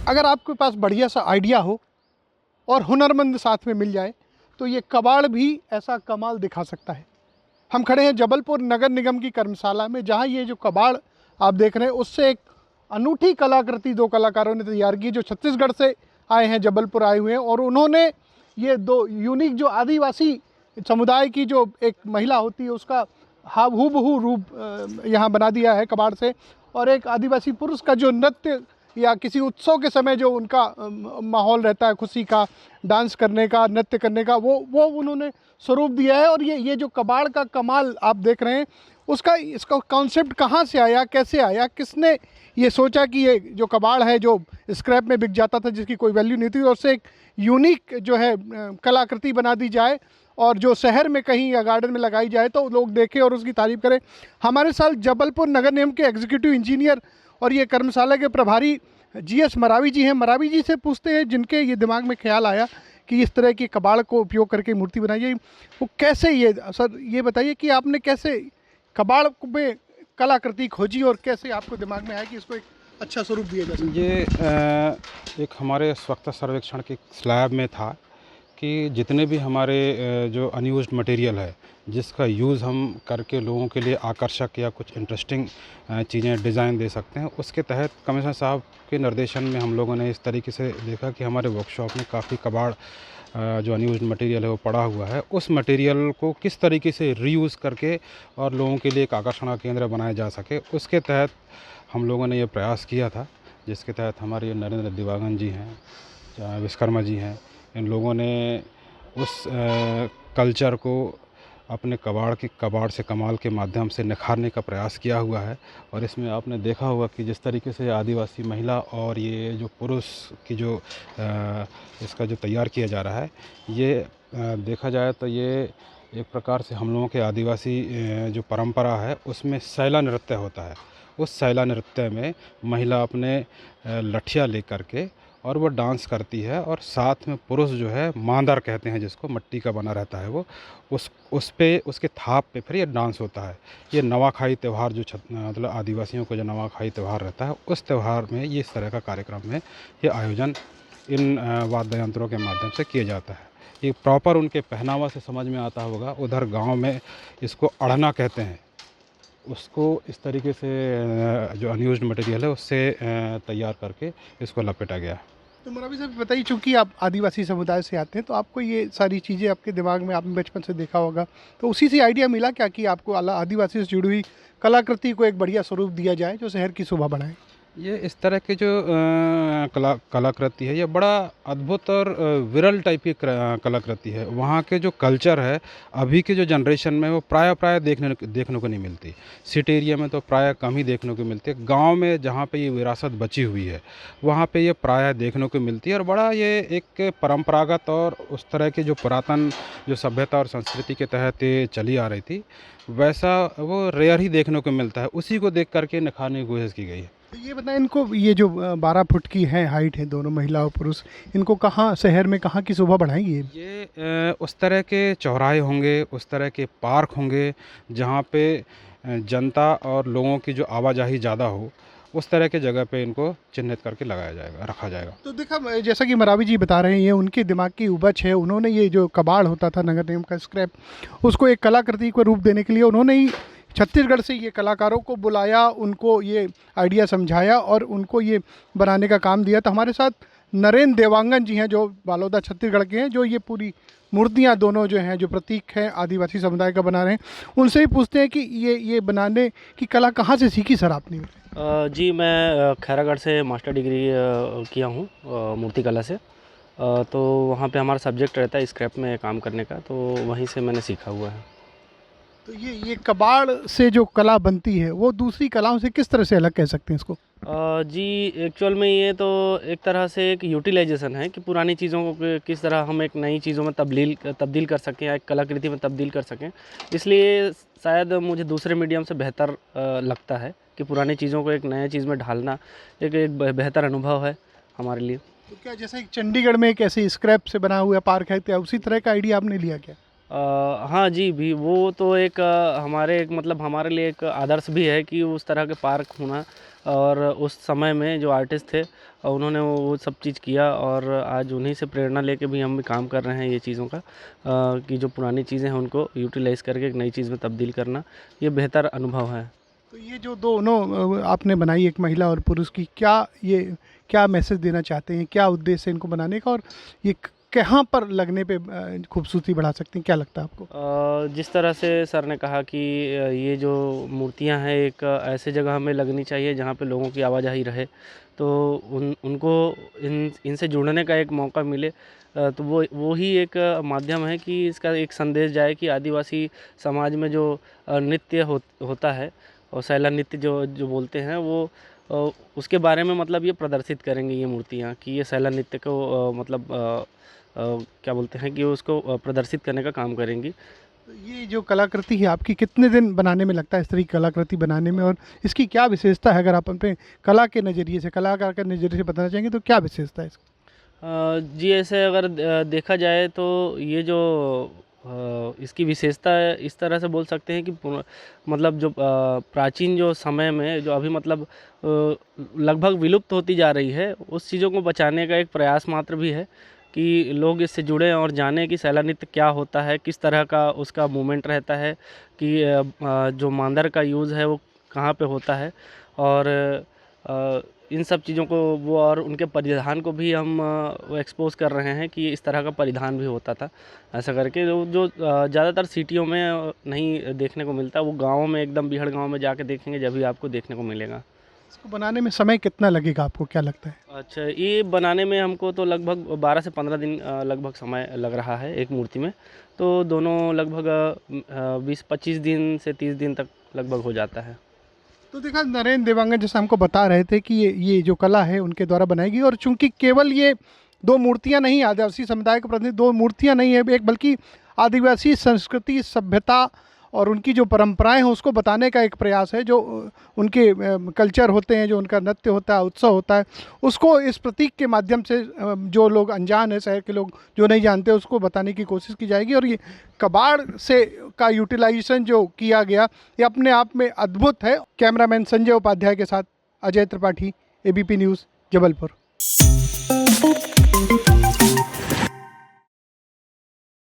अगर आपके पास बढ़िया सा आइडिया हो और हुनरमंद साथ में मिल जाए तो ये कबाड़ भी ऐसा कमाल दिखा सकता है। हम खड़े हैं जबलपुर नगर निगम की कर्मशाला में, जहाँ ये जो कबाड़ आप देख रहे हैं उससे एक अनूठी कलाकृति दो कलाकारों ने तैयार की, जो छत्तीसगढ़ से आए हैं, जबलपुर आए हुए हैं। और उन्होंने ये दो यूनिक जो आदिवासी समुदाय की जो एक महिला होती है उसका हूबहू रूप यहाँ बना दिया है कबाड़ से, और एक आदिवासी पुरुष का जो नृत्य या किसी उत्सव के समय जो उनका माहौल रहता है खुशी का, डांस करने का, नृत्य करने का, वो उन्होंने स्वरूप दिया है। और ये जो कबाड़ का कमाल आप देख रहे हैं इसका कॉन्सेप्ट कहाँ से आया, कैसे आया, किसने ये सोचा कि ये जो कबाड़ है जो स्क्रैप में बिक जाता था, जिसकी कोई वैल्यू नहीं थी, और उससे एक यूनिक जो है कलाकृति बना दी जाए और जो शहर में कहीं या गार्डन में लगाई जाए तो लोग देखें और उसकी तारीफ़ करें। हमारे साथ जबलपुर नगर निगम के एग्जीक्यूटिव इंजीनियर और ये कर्मशाला के प्रभारी GS मरावी जी हैं। मरावी जी से पूछते हैं, जिनके ये दिमाग में ख्याल आया कि इस तरह की कबाड़ को उपयोग करके मूर्ति बनाई जाए, वो कैसे, ये सर ये बताइए कि आपने कैसे कबाड़ में कलाकृति खोजी और कैसे आपको दिमाग में आया कि इसको एक अच्छा स्वरूप दिया जा सके? ये एक हमारे स्वच्छता सर्वेक्षण के स्लैब में था कि जितने भी हमारे जो अनयूज्ड मटेरियल है जिसका यूज़ हम करके लोगों के लिए आकर्षक या कुछ इंटरेस्टिंग चीज़ें डिज़ाइन दे सकते हैं, उसके तहत कमिश्नर साहब के निर्देशन में हम लोगों ने इस तरीके से देखा कि हमारे वर्कशॉप में काफ़ी कबाड़ जो अनयूज्ड मटेरियल है वो पड़ा हुआ है, उस मटेरियल को किस तरीके से रीयूज़ करके और लोगों के लिए एक आकर्षण केंद्र बनाया जा सके, उसके तहत हम लोगों ने ये प्रयास किया था। जिसके तहत हमारे नरेंद्र दिवागन जी हैं, विश्वकर्मा जी हैं, इन लोगों ने उस कल्चर को अपने कबाड़ से कमाल के माध्यम से निखारने का प्रयास किया हुआ है। और इसमें आपने देखा होगा कि जिस तरीके से आदिवासी महिला और ये जो पुरुष की जो इसका जो तैयार किया जा रहा है, ये देखा जाए तो ये एक प्रकार से हम लोगों के आदिवासी जो परंपरा है उसमें सैला नृत्य होता है। उस सैला नृत्य में महिला अपने लठिया लेकर के और वो डांस करती है, और साथ में पुरुष जो है मांदर कहते हैं जिसको, मिट्टी का बना रहता है वो, उस पे उसके थाप पे फिर ये डांस होता है। ये नवाखाई त्यौहार जो मतलब आदिवासियों को जो नवाखाई त्यौहार रहता है, उस त्यौहार में ये इस तरह का कार्यक्रम में ये आयोजन इन वाद्य यंत्रों के माध्यम से किया जाता है। ये प्रॉपर उनके पहनावा से समझ में आता होगा। उधर गाँव में इसको अड़ना कहते हैं, उसको इस तरीके से जो अनयूज्ड मटेरियल है उससे तैयार करके इसको लपेटा गया। तो मरावी साहब बताइए, चूँकि आप आदिवासी समुदाय से आते हैं तो आपको ये सारी चीज़ें आपके दिमाग में आपने बचपन से देखा होगा, तो उसी से आइडिया मिला क्या कि आपको आदिवासी से जुड़ी हुई कलाकृति को एक बढ़िया स्वरूप दिया जाए जो शहर की शोभा बढ़ाए? ये इस तरह की जो कलाकृति है, ये बड़ा अद्भुत और विरल टाइप की कलाकृति है। वहाँ के जो कल्चर है अभी के जो जनरेशन में वो प्राय देखने को नहीं मिलती। सिटी एरिया में तो प्राय कम ही देखने को मिलती है। गांव में जहाँ पे ये विरासत बची हुई है वहाँ पे ये प्राय देखने को मिलती है, और बड़ा ये एक परंपरागत और उस तरह की जो पुरातन जो सभ्यता और संस्कृति के तहत ये चली आ रही थी, वैसा वो रेयर ही देखने को मिलता है। उसी को देख करके निखारने की कोशिश की गई है। तो ये बताएं, इनको ये जो 12 फुट की है हाइट है, दोनों महिला और पुरुष, इनको कहाँ शहर में कहाँ की शोभा बढ़ाएंगे? ये उस तरह के चौराहे होंगे, उस तरह के पार्क होंगे जहाँ पे जनता और लोगों की जो आवाजाही ज़्यादा हो, उस तरह के जगह पे इनको चिन्हित करके लगाया जाएगा, रखा जाएगा। तो देखा, जैसा कि मरावी जी बता रहे हैं, ये उनके दिमाग की उपज है। उन्होंने ये जो कबाड़ होता था नगर निगम का स्क्रैप, उसको एक कलाकृति को रूप देने के लिए उन्होंने ही छत्तीसगढ़ से ये कलाकारों को बुलाया, उनको ये आइडिया समझाया और उनको ये बनाने का काम दिया। तो हमारे साथ नरेंद्र देवांगन जी हैं, जो बालोदा छत्तीसगढ़ के हैं, जो ये पूरी मूर्तियाँ दोनों जो हैं, जो प्रतीक हैं आदिवासी समुदाय का बना रहे हैं। उनसे ही पूछते हैं कि ये बनाने की कला कहाँ से सीखी सर आपने? जी, मैं खैरागढ़ से मास्टर डिग्री किया हूँ मूर्ति कला से। तो वहाँ पे हमारा सब्जेक्ट रहता है स्क्रैप में काम करने का, तो वहीं से मैंने सीखा हुआ है। तो ये कबाड़ से जो कला बनती है वो दूसरी कलाओं से किस तरह से अलग कह सकते हैं इसको? जी, एक्चुअल में ये तो एक तरह से एक यूटिलाइजेशन है कि पुरानी चीज़ों को किस तरह हम एक नई चीज़ों में तब्दील कर सकें या एक कलाकृति में तब्दील कर सकें। इसलिए शायद मुझे दूसरे मीडियम से बेहतर लगता है कि पुरानी चीज़ों को एक नया चीज़ में ढालना एक बेहतर अनुभव है हमारे लिए। तो क्या जैसे एक चंडीगढ़ में एक ऐसे स्क्रैप से बना हुआ पार्क है, क्या उसी तरह का आइडिया आपने लिया क्या? हाँ जी, भी वो तो एक हमारे एक मतलब हमारे लिए एक आदर्श भी है कि उस तरह के पार्क होना। और उस समय में जो आर्टिस्ट थे उन्होंने वो सब चीज़ किया, और आज उन्हीं से प्रेरणा लेके भी हम भी काम कर रहे हैं ये चीज़ों का, कि जो पुरानी चीज़ें हैं उनको यूटिलाइज़ करके एक नई चीज़ में तब्दील करना, ये बेहतर अनुभव है। तो ये जो दोनों आपने बनाई, एक महिला और पुरुष की, क्या मैसेज देना चाहते हैं, क्या उद्देश्य है इनको बनाने का, और ये कहाँ पर लगने पे खूबसूरती बढ़ा सकती हैं, क्या लगता है आपको? जिस तरह से सर ने कहा कि ये जो मूर्तियां हैं एक ऐसे जगह हमें लगनी चाहिए जहाँ पे लोगों की आवाजाही रहे, तो उनको इनसे जुड़ने का एक मौका मिले। तो वो ही एक माध्यम है कि इसका एक संदेश जाए कि आदिवासी समाज में जो नृत्य होता है, और सैला नृत्य जो जो बोलते हैं वो, उसके बारे में मतलब ये प्रदर्शित करेंगे ये मूर्तियाँ, कि ये सैला नृत्य को मतलब क्या बोलते हैं कि उसको प्रदर्शित करने का काम करेंगी। तो ये जो कलाकृति है आपकी, कितने दिन बनाने में लगता है इस तरह की कलाकृति बनाने में, और इसकी क्या विशेषता है? अगर आप अपने कला के नज़रिए से, कलाकार के नज़रिए से बताना चाहेंगे तो क्या विशेषता है इसकी? जी, ऐसे अगर देखा जाए तो ये जो इसकी विशेषता है, इस तरह से बोल सकते हैं कि मतलब जो प्राचीन जो समय में जो अभी मतलब लगभग विलुप्त होती जा रही है, उस चीज़ों को बचाने का एक प्रयास मात्र भी है कि लोग इससे जुड़ें और जानें कि सैला नृत्य क्या होता है, किस तरह का उसका मूवमेंट रहता है, कि जो मांदर का यूज़ है वो कहाँ पे होता है, और इन सब चीज़ों को वो और उनके परिधान को भी हम एक्सपोज़ कर रहे हैं कि इस तरह का परिधान भी होता था। ऐसा करके जो ज़्यादातर सिटियों में नहीं देखने को मिलता, वो गाँवों में एकदम बीहड़ गाँव में जाके देखेंगे जब भी आपको देखने को मिलेगा। इसको बनाने में समय कितना लगेगा, आपको क्या लगता है? अच्छा, ये बनाने में हमको तो लगभग 12 से 15 दिन लगभग समय लग रहा है एक मूर्ति में। तो दोनों लगभग 20-25 दिन से 30 दिन तक लगभग हो जाता है। तो देखा, नरेंद्र देवांगन जैसा हमको बता रहे थे कि ये जो कला है उनके द्वारा बनाई गई, और चूंकि केवल ये दो मूर्तियां नहीं, आदिवासी समुदाय के प्रति दो मूर्तियां नहीं है एक, बल्कि आदिवासी संस्कृति, सभ्यता और उनकी जो परंपराएं हैं उसको बताने का एक प्रयास है। जो उनके कल्चर होते हैं, जो उनका नृत्य होता है, उत्सव होता है, उसको इस प्रतीक के माध्यम से जो लोग अनजान है, शहर के लोग जो नहीं जानते, उसको बताने की कोशिश की जाएगी। और ये कबाड़ से का यूटिलाइजेशन जो किया गया, ये अपने आप में अद्भुत है। कैमरामैन संजय उपाध्याय के साथ अजय त्रिपाठी, ABP न्यूज़, जबलपुर।